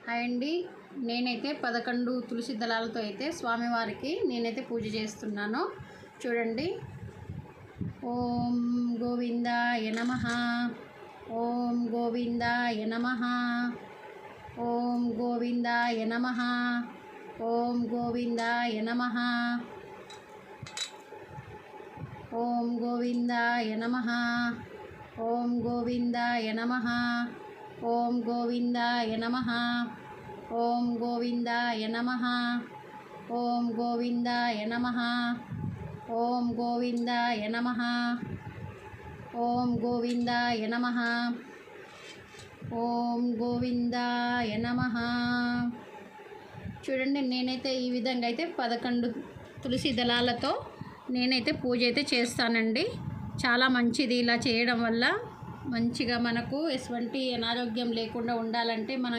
Hi అండి. నేనైతే 11 తులసి దళాలతో అయితే స్వామివారికి నేనైతే పూజ చేస్తున్నాను. చూడండి. ఓం గోవిందాయ నమః. ఓం గోవిందాయ నమః. ఓం గోవిందాయ నమః. ఓం గోవిందాయ నమః. ఓం గోవిందాయ నమః. ఓం గోవిందాయ నమః. ఓం గోవిందాయ నమః. ఓం గోవిందాయ నమః. ఓం గోవిందాయ నమః. ఓం గోవిందాయ నమః. ఓం గోవిందాయ నమః. ఓం గోవిందాయ నమః. చూడండి, నేనైతే ఈ విధంగా అయితే 11 తులసి దళాలతో నేనైతే పూజ అయితే చేస్తానండి. చాలా మంచిది. ఇలా చేయడం వల్ల మంచిగా మనకు ఎటువంటి అనారోగ్యం లేకుండా ఉండాలంటే మనం